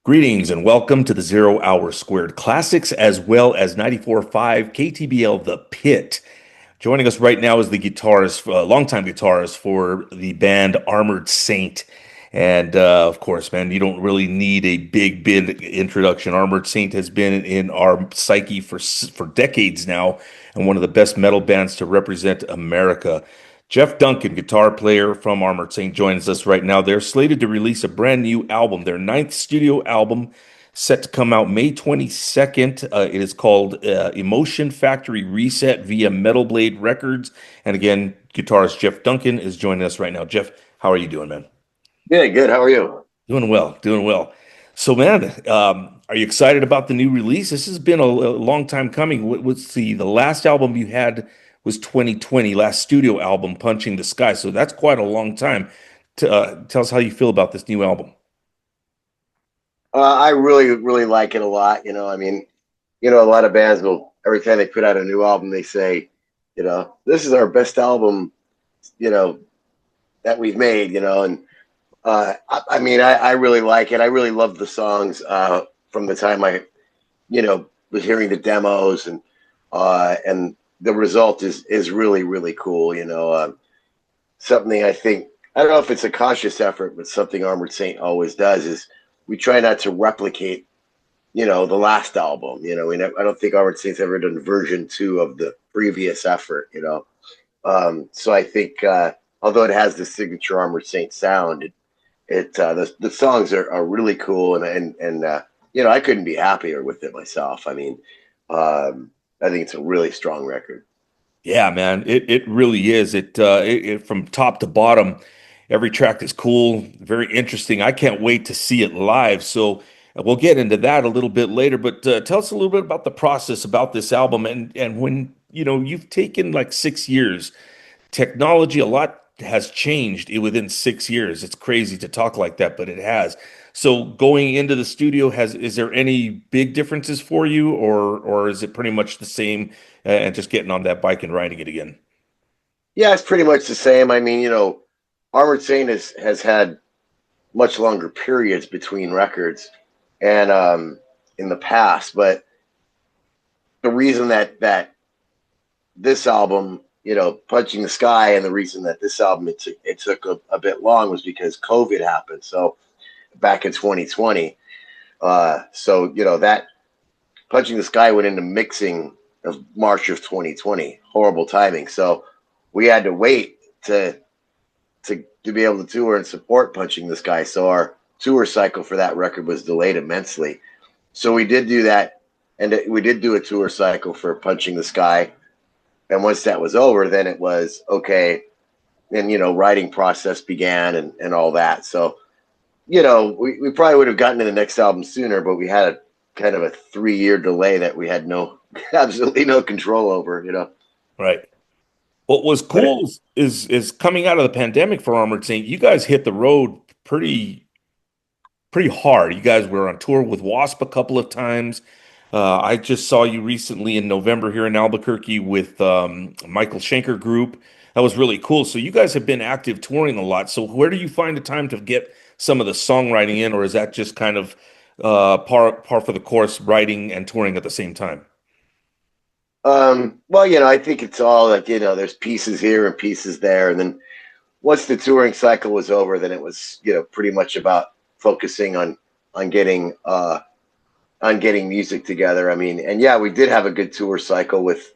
Greetings and welcome to the Zero Hour Squared Classics as well as 94.5 KTBL The Pit. Joining us right now is the guitarist, longtime guitarist for the band Armored Saint. And of course, man, you don't really need a big introduction. Armored Saint has been in our psyche for decades now, and one of the best metal bands to represent America. Jeff Duncan, guitar player from Armored Saint, joins us right now. They're slated to release a brand new album, their ninth studio album, set to come out May 22nd. It is called Emotion Factory Reset via Metal Blade Records. And again, guitarist Jeff Duncan is joining us right now. Jeff, how are you doing, man? Yeah, good. How are you? Doing well, doing well. So, man, are you excited about the new release? This has been a long time coming. What's the last album you had was 2020, last studio album, Punching the Sky. So that's quite a long time. Tell us how you feel about this new album. I really like it a lot. A lot of bands will, every time they put out a new album, they say, this is our best album, you know, that we've made, and I really like it. I really love the songs from the time was hearing the demos and the result is really cool. Something I don't know if it's a conscious effort, but something Armored Saint always does is we try not to replicate, the last album. I don't think Armored Saint's ever done version 2 of the previous effort. So I think although it has the signature Armored Saint sound, the songs are really cool and I couldn't be happier with it myself. I think it's a really strong record. Yeah, man, it really is. It from top to bottom, every track is cool, very interesting. I can't wait to see it live. So we'll get into that a little bit later. But tell us a little bit about the process about this album and when you've taken like 6 years. Technology, a lot has changed within 6 years. It's crazy to talk like that, but it has. So going into the studio, is there any big differences for you, or is it pretty much the same and just getting on that bike and riding it again? Yeah, it's pretty much the same. Armored Saint has had much longer periods between records and in the past, but the reason that this album, Punching the Sky, and the reason that this album it took a bit long was because COVID happened. So back in 2020, that Punching the Sky went into mixing of March of 2020. Horrible timing. So we had to wait to be able to tour and support Punching the Sky. So our tour cycle for that record was delayed immensely. So we did do that, and we did do a tour cycle for Punching the Sky. And once that was over, then it was okay. And, writing process began and all that. So, we probably would have gotten to the next album sooner, but we had a kind of a 3-year delay that we had absolutely no control over. Right. What was But cool is coming out of the pandemic for Armored Saint, you guys hit the road pretty hard. You guys were on tour with Wasp a couple of times. I just saw you recently in November here in Albuquerque with Michael Schenker Group. That was really cool. So you guys have been active touring a lot. So where do you find the time to get some of the songwriting in, or is that just kind of par for the course, writing and touring at the same time? well, I think it's all like, there's pieces here and pieces there. And then once the touring cycle was over, then it was, pretty much about focusing on getting music together. And yeah, we did have a good tour cycle with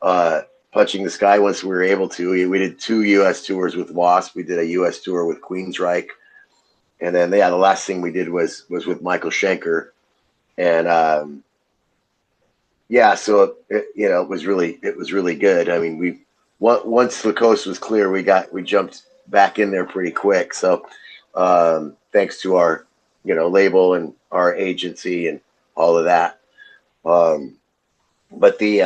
Punching the Sky once we were able to. We did 2 US tours with Wasp. We did a US tour with Queensryche. And then yeah, the last thing we did was with Michael Schenker. And yeah, so it was really good. Once the coast was clear, we jumped back in there pretty quick. So thanks to our label and our agency and all of that. But the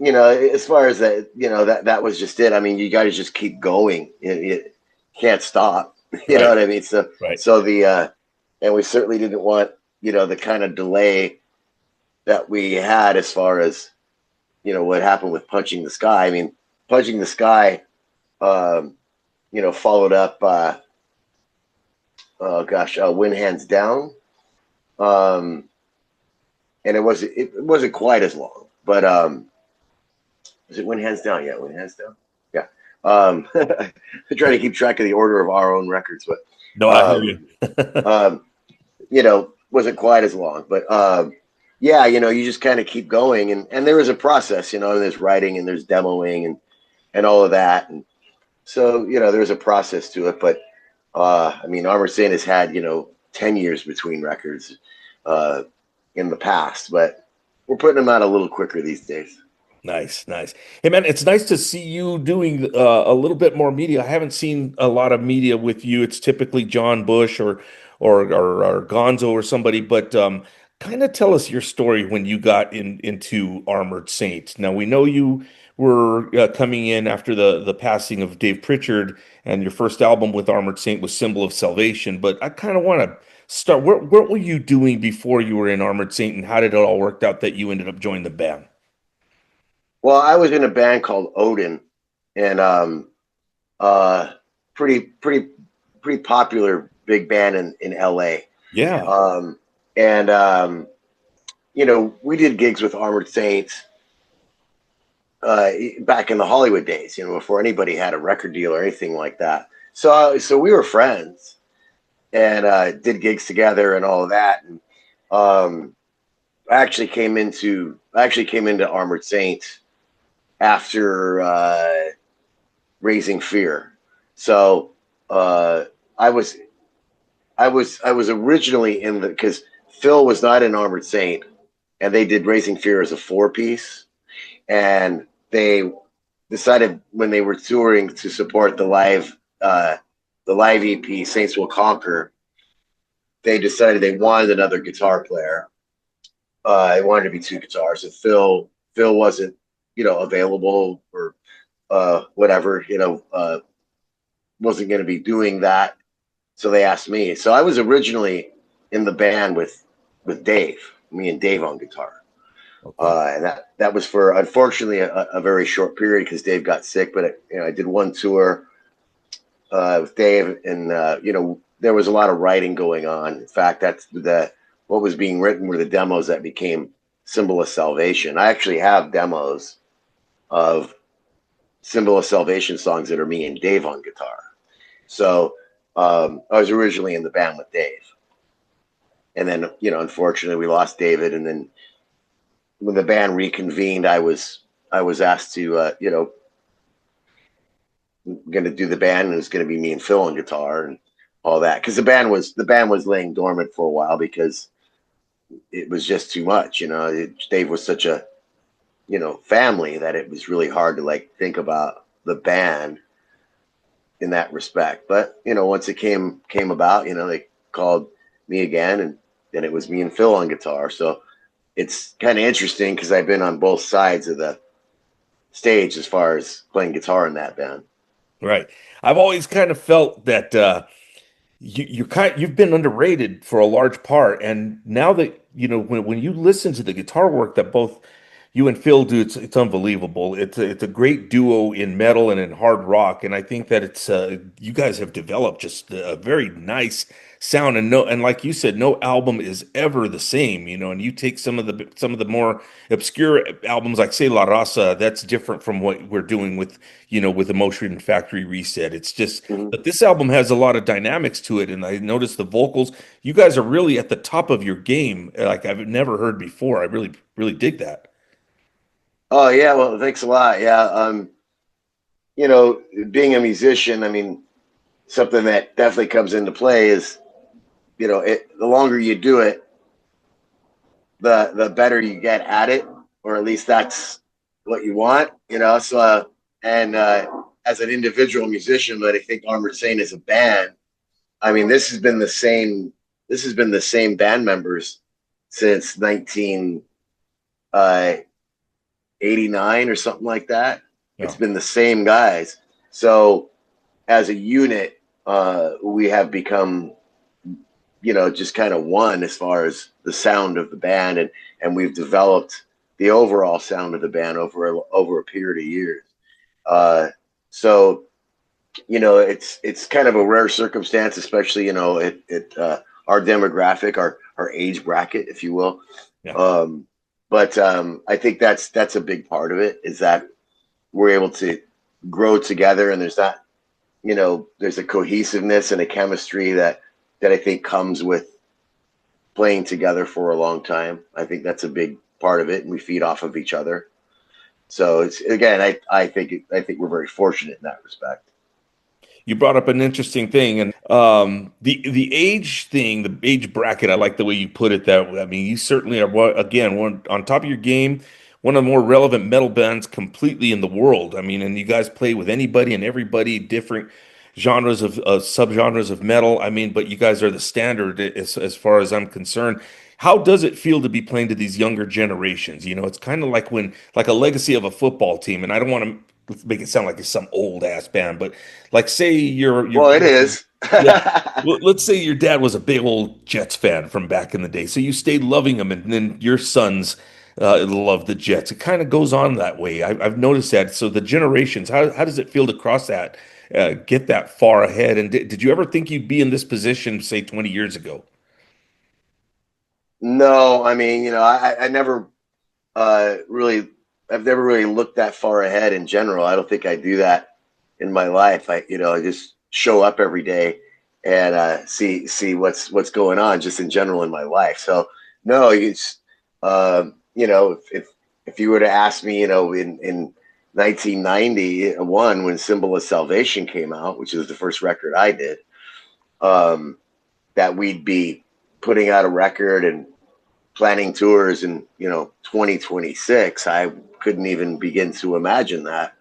as far as that, that was just it. You got to just keep going. You can't stop. You know Right, what I mean? So right. so the and we certainly didn't want the kind of delay that we had as far as what happened with Punching the Sky. Punching the Sky, followed up. oh gosh, Win Hands Down. Um, and it wasn't quite as long, but was it Win Hands Down? Yeah, Win Hands Down. Yeah. I try to keep track of the order of our own records, but No, I hear um, you. um, wasn't quite as long, but yeah, you just kind of keep going, and there is a process, there's writing and there's demoing and all of that, and so there's a process to it, but I mean, Armored Saint has had 10 years between records uh, in the past, but we're putting them out a little quicker these days. Nice, nice. Hey man, it's nice to see you doing a little bit more media. I haven't seen a lot of media with you. It's typically John Bush or Gonzo or somebody, but kind of tell us your story when you got into Armored Saint. Now we know you were coming in after the passing of Dave Pritchard, and your first album with Armored Saint was Symbol of Salvation. But I kind of want to start. What were you doing before you were in Armored Saint, and how did it all work out that you ended up joining the band? Well, I was in a band called Odin, and uh, pretty pretty popular big band in LA. Yeah. Um, and we did gigs with Armored Saints back in the Hollywood days, before anybody had a record deal or anything like that. So we were friends and did gigs together and all of that. And um, I actually came into Armored Saints after Raising Fear. So uh, I was I was originally in the because Phil was not in Armored Saint, and they did Raising Fear as a four-piece, and they decided when they were touring to support the live EP Saints Will Conquer. They decided they wanted another guitar player. It wanted to be two guitars, and Phil wasn't available or whatever wasn't going to be doing that. So they asked me. So I was originally in the band with Dave, me and Dave on guitar. Okay. And that was for unfortunately a very short period because Dave got sick. But I did one tour with Dave, and there was a lot of writing going on. In fact, that's what was being written were the demos that became Symbol of Salvation. I actually have demos of Symbol of Salvation songs that are me and Dave on guitar. So I was originally in the band with Dave, and then unfortunately we lost David, and then when the band reconvened, I was asked to going to do the band, and it was going to be me and Phil on guitar and all that because the band was laying dormant for a while because it was just too much. Dave was such a family that it was really hard to like think about the band in that respect. But once it came about, they called me again, and then it was me and Phil on guitar. So it's kind of interesting because I've been on both sides of the stage as far as playing guitar in that band. Right. I've always kind of felt that you've been underrated for a large part, and now that when you listen to the guitar work that both you and Phil do, it's unbelievable. It's a great duo in metal and in hard rock, and I think that it's you guys have developed just a very nice sound, and no, and like you said, no album is ever the same, and you take some of the more obscure albums like say La Raza, that's different from what we're doing with Emotion Factory Reset. It's just Mhm. but this album has a lot of dynamics to it, and I noticed the vocals. You guys are really at the top of your game, like I've never heard before. I really, really dig that. Oh yeah, well, thanks a lot. Yeah, being a musician, I mean, something that definitely comes into play is, the longer you do it, the better you get at it, or at least that's what you want. So, and as an individual musician, but I think Armored Saint is a band. I mean, this has been the same. This has been the same band members since 1989 or something like that. It's Yeah. been the same guys. So as a unit, we have become, just kind of one as far as the sound of the band, and we've developed the overall sound of the band over a period of years. So it's kind of a rare circumstance, especially our demographic, our age bracket, if you will. Yeah. But I think that's a big part of it, is that we're able to grow together, and there's a cohesiveness and a chemistry that I think comes with playing together for a long time. I think that's a big part of it, and we feed off of each other. So it's, again, I think we're very fortunate in that respect. You brought up an interesting thing, and the age thing, the age bracket. I like the way you put it. That I mean, you certainly are again one on top of your game, one of the more relevant metal bands completely in the world. I mean, and you guys play with anybody and everybody, different genres of subgenres of metal. I mean, but you guys are the standard as far as I'm concerned. How does it feel to be playing to these younger generations? It's kind of like like a legacy of a football team, and I don't want to make it sound like it's some old ass band, but like say you're Well, it is. yeah. Well, let's say your dad was a big old Jets fan from back in the day, so you stayed loving them, and then your sons love the Jets. It kind of goes on that way. I've noticed that. So the generations, how does it feel to cross that, get that far ahead? And did you ever think you'd be in this position, say 20 years ago? No, I mean, I never really, I've never really looked that far ahead in general. I don't think I do that in my life. I just show up every day and see what's going on just in general in my life. So no, it's if you were to ask me, in 1991 when Symbol of Salvation came out, which is the first record I did, um, that we'd be putting out a record and planning tours in 2026, I couldn't even begin to imagine that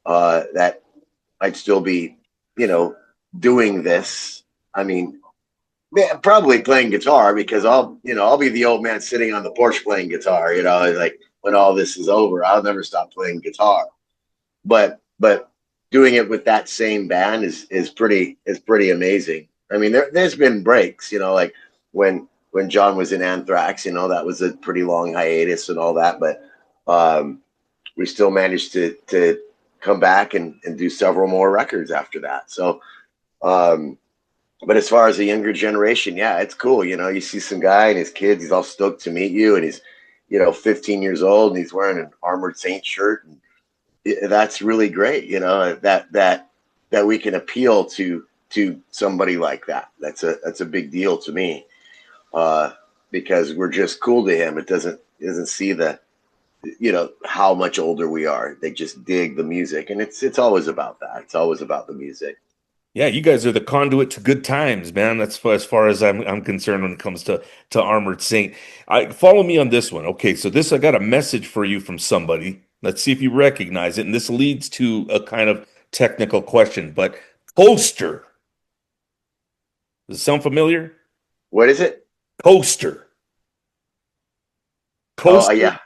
I'd still be you know doing this. I mean, yeah, probably playing guitar, because I'll be the old man sitting on the porch playing guitar, like when all this is over, I'll never stop playing guitar. But doing it with that same band is pretty amazing. I mean, there's been breaks, like when John was in Anthrax, that was a pretty long hiatus and all that, but um, we still managed to come back and do several more records after that. So, but as far as the younger generation, yeah, it's cool. You see some guy and his kids, he's all stoked to meet you, and he's 15 years old, and he's wearing an Armored Saint shirt, and that's really great. That we can appeal to somebody like that. That's a big deal to me, because we're just cool to him. It doesn't see how much older we are. They just dig the music, and it's always about that. It's always about the music. Yeah, you guys are the conduit to good times, man. That's as far as I'm concerned when it comes to Armored Saint. Follow me on this one. Okay, so this I got a message for you from somebody. Let's see if you recognize it. And this leads to a kind of technical question, but coaster. Does it sound familiar? What is it? Coaster. Oh, Coaster? yeah,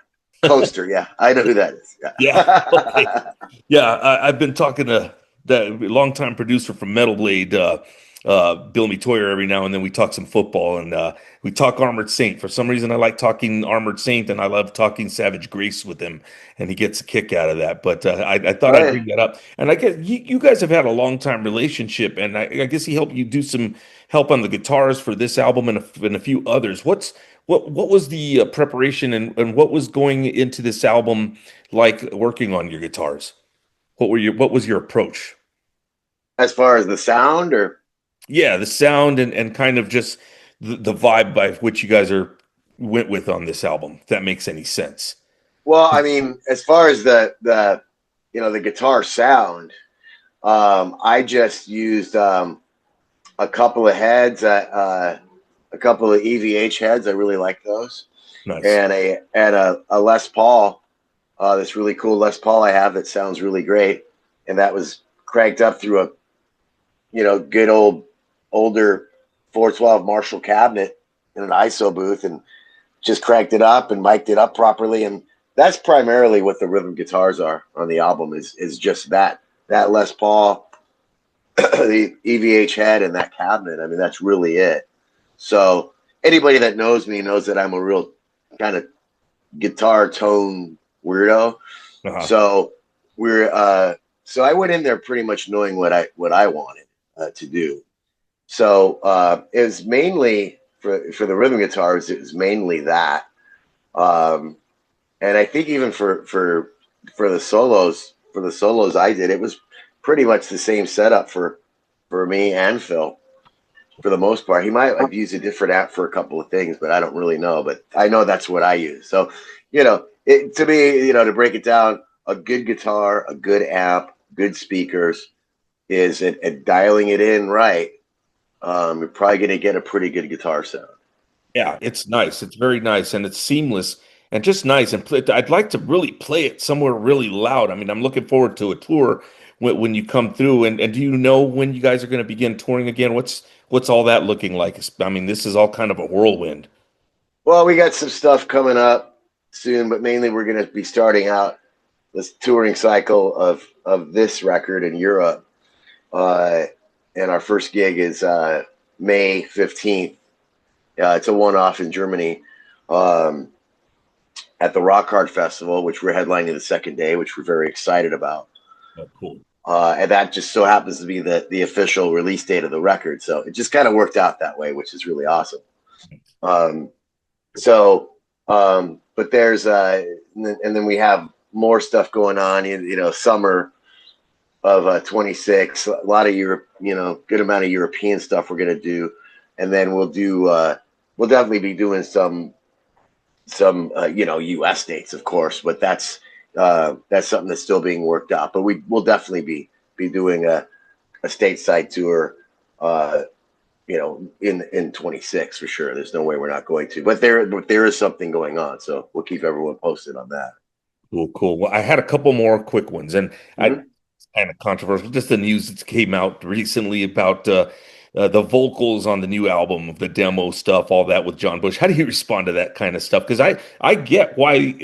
Coaster. Yeah, I know who that is. Yeah. Okay. Yeah. Yeah, I've been talking to that longtime producer from Metal Blade, Bill Toyer, every now and then. We talk some football, and we talk Armored Saint. For some reason, I like talking Armored Saint, and I love talking Savage Grace with him, and he gets a kick out of that. But I thought Oh, I'd yeah. bring that up. And I guess you guys have had a long time relationship, and I guess he helped you do some help on the guitars for this album and a few others. What was the preparation and what was going into this album like working on your guitars? What was your approach? As far as the sound, or Yeah, the sound and kind of just the vibe by which you guys went with on this album, if that makes any sense. well, I mean, as far as the guitar sound, I just used a couple of heads, a couple of EVH heads. I really like those, Nice. and a Les Paul, this really cool Les Paul I have that sounds really great, and that was cranked up through a good older 412 Marshall cabinet in an ISO booth, and just cranked it up and mic'd it up properly. And that's primarily what the rhythm guitars are on the album, is just that Les Paul, the EVH head, and that cabinet. I mean, that's really it. So anybody that knows me knows that I'm a real kind of guitar tone weirdo. Uh-huh. So we're so I went in there pretty much knowing what I wanted to do. So it was mainly for the rhythm guitars. It was mainly that, um, and I think even for the solos I did, it was pretty much the same setup for me and Phil for the most part. He might have used a different app for a couple of things, but I don't really know. But I know that's what I use. So, to me, to break it down, a good guitar, a good amp, good speakers is at dialing it in right. You're probably going to get a pretty good guitar sound. Yeah, it's nice. It's very nice and it's seamless and just nice. And I'd like to really play it somewhere really loud. I mean, I'm looking forward to a tour when you come through. And do you know when you guys are going to begin touring again? What's all that looking like? I mean, this is all kind of a whirlwind. Well, we got some stuff coming up soon, but mainly we're going to be starting out this touring cycle of this record in Europe. Uh, and our first gig is May 15th. It's a one-off in Germany um, at the Rock Hard Festival, which we're headlining the second day, which we're very excited about. Oh, cool. And that just so happens to be the official release date of the record. So it just kind of worked out that way, which is really awesome. Um, so, but there's, and then we have more stuff going on, summer of 26, a lot of Europe, good amount of European stuff we're going to do. And then we'll definitely be doing some US dates, of course, but that's something that's still being worked out. But we'll definitely be doing a stateside tour, in 26 for sure. There's no way we're not going to. But there is something going on, so we'll keep everyone posted on that. Cool, cool. Well, I had a couple more quick ones, and I Mm-hmm. it's kind of controversial. Just the news that came out recently about the vocals on the new album, the demo stuff, all that with John Bush. How do you respond to that kind of stuff? Because I get why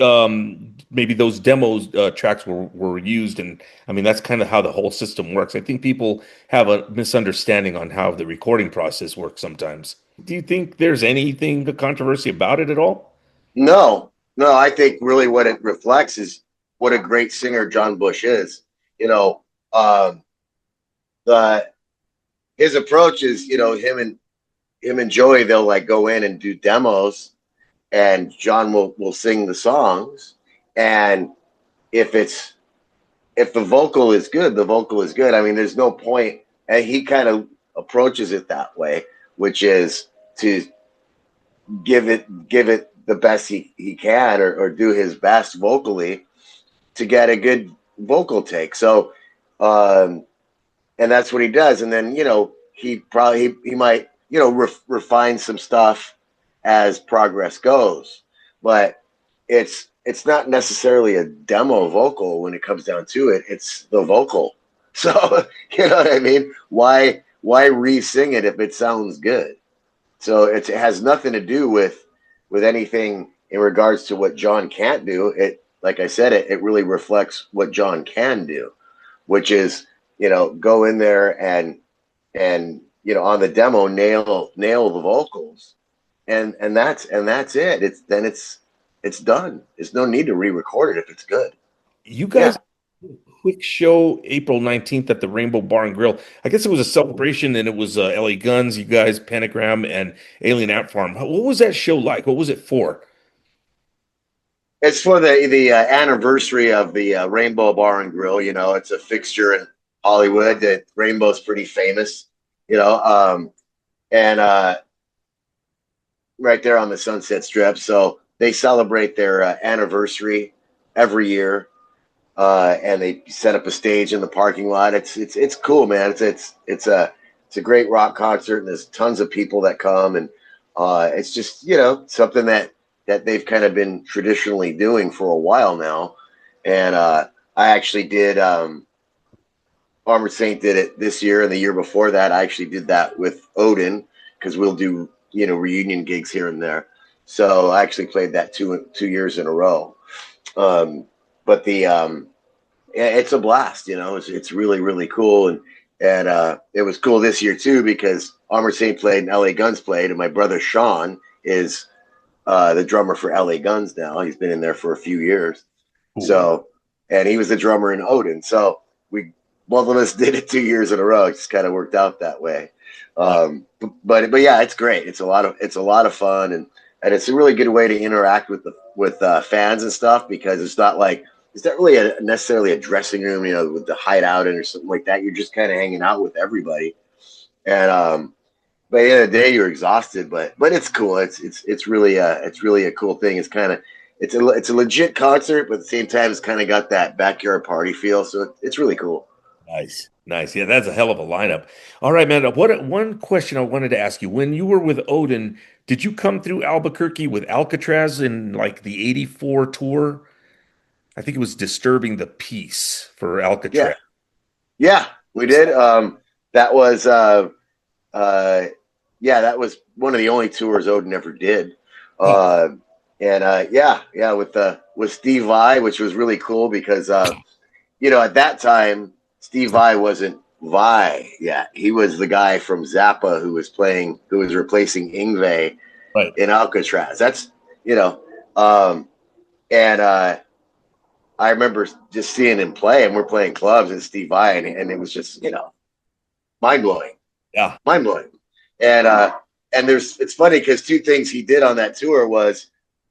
maybe those demos tracks were used, and I mean that's kind of how the whole system works. I think people have a misunderstanding on how the recording process works sometimes. Do you think there's anything the controversy about it at all? No, no, I think really what it reflects is what a great singer John Bush is. You know, um, the his approach is, him and Joey, they'll like go in and do demos, and John will sing the songs, and if it's if the vocal is good, the vocal is good. I mean, there's no point, and he kind of approaches it that way, which is to give it the best he can, or do his best vocally to get a good vocal take. So, um, and that's what he does. And then he might refine some stuff as progress goes, but it's not necessarily a demo vocal when it comes down to it. It's the vocal. So you know what I mean? Why re-sing it if it sounds good? So it has nothing to do with anything in regards to what John can't do. It, like I said, it really reflects what John can do, which is, go in there and on the demo nail the vocals, and that's it. It's done. There's no need to re-record it if it's good. You Yeah. guys, quick show April 19th at the Rainbow Bar and Grill. I guess it was a celebration and it was LA Guns, you guys, Pentagram, and Alien Ant Farm. What was that show like? What was it for? It's for the anniversary of the Rainbow Bar and Grill. It's a fixture in Hollywood. That Rainbow's pretty famous. And right there on the Sunset Strip. So they celebrate their anniversary every year, and they set up a stage in the parking lot. It's cool, man. It's a great rock concert, and there's tons of people that come, and it's just something that they've kind of been traditionally doing for a while now. And I actually did. Armored Saint did it this year, and the year before that, I actually did that with Odin, because we'll do reunion gigs here and there. So I actually played that two years in a row. But it's a blast. It's really really cool, and it was cool this year too, because Armored Saint played and LA Guns played, and my brother Sean is the drummer for LA Guns now. He's been in there for a few years. Cool. So, and he was the drummer in Odin. So both of us did it 2 years in a row. It just kind of worked out that way. Uh, But yeah, it's great. It's a lot of fun, and it's a really good way to interact with fans and stuff, because it's not really necessarily a dressing room, with the hideout and or something like that. You're just kind of hanging out with everybody, and by the end of the day, you're exhausted, but it's cool. It's really a cool thing. It's a legit concert, but at the same time, it's kind of got that backyard party feel. So it's really cool. nice, nice. Yeah, that's a hell of a lineup. All right, man. What one question I wanted to ask you: when you were with Odin, did you come through Albuquerque with Alcatraz in like the '84 tour? I think it was Disturbing the Peace for Yeah, Alcatraz. yeah, we did. That was uh, yeah, that was one of the only tours Odin ever did. Huh. And yeah, with Steve Vai, which was really cool because at that time Steve Vai wasn't Vai yet. He was the guy from Zappa who was replacing Ingve Right. in Alcatraz. That's you know, um, and I remember just seeing him play, and we're playing clubs and Steve Vai, and it was just mind blowing, Yeah. mind blowing. And it's funny because two things he did on that tour was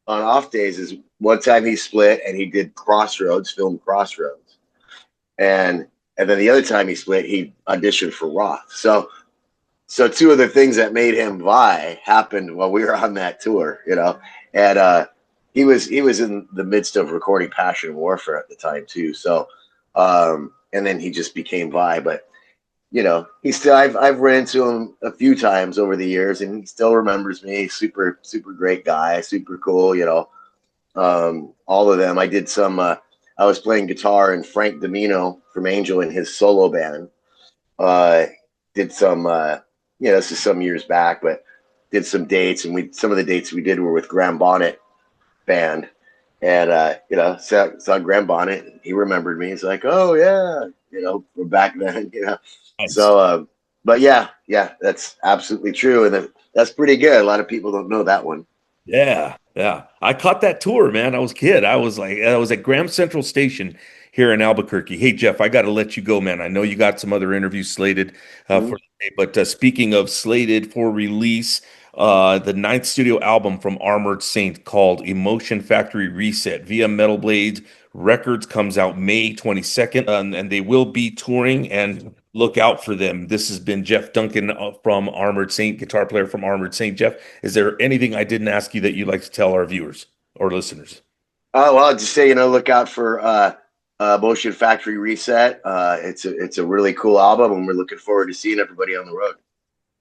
on off days is one time he split and he did Crossroads, filmed Crossroads, and then the other time he split, he auditioned for Roth. So two of the things that made him Vi happened while we were on that tour. And he was in the midst of recording Passion and Warfare at the time too. So and then he just became Vi, but he still I've ran into him a few times over the years, and he still remembers me. Super super great guy, super cool. All of them. I did some. I was playing guitar in Frank Domino from Angel in his solo band. Uh, did some. This is some years back, but did some dates, and some of the dates we did were with Graham Bonnet band, and saw Graham Bonnet. He remembered me. He's like, "Oh yeah, from back then." Nice. So, but yeah, that's absolutely true, and that's pretty good. A lot of people don't know that one. Yeah, yeah. I caught that tour, man. I was a kid. I was at Graham Central Station here in Albuquerque. Hey, Jeff, I got to let you go, man. I know you got some other interviews slated Mhm. for the day, but speaking of slated for release, the ninth studio album from Armored Saint called Emotion Factory Reset via Metal Blades Records comes out May 22nd, and they will be touring and look out for them. This has been Jeff Duncan from Armored Saint, guitar player from Armored Saint. Jeff, is there anything I didn't ask you that you'd like to tell our viewers or listeners? Oh well, I'll just say look out for Motion Factory Reset. It's a really cool album, and we're looking forward to seeing everybody on the road.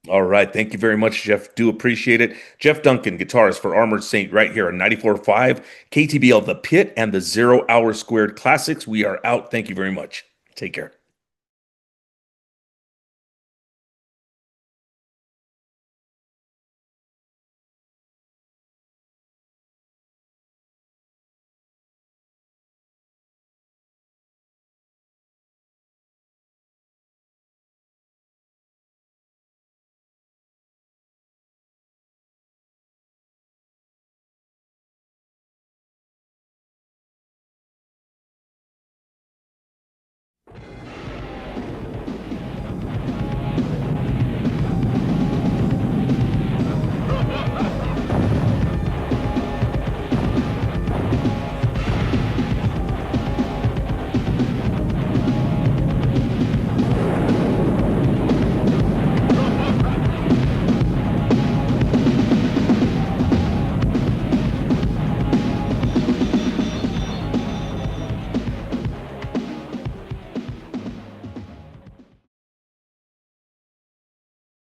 All right. Thank you very much, Jeff. Do appreciate it. Jeff Duncan, guitarist for Armored Saint, right here on 94.5 KTBL, The Pit, and the Zero Hour Squared Classics. We are out. Thank you very much. Take care.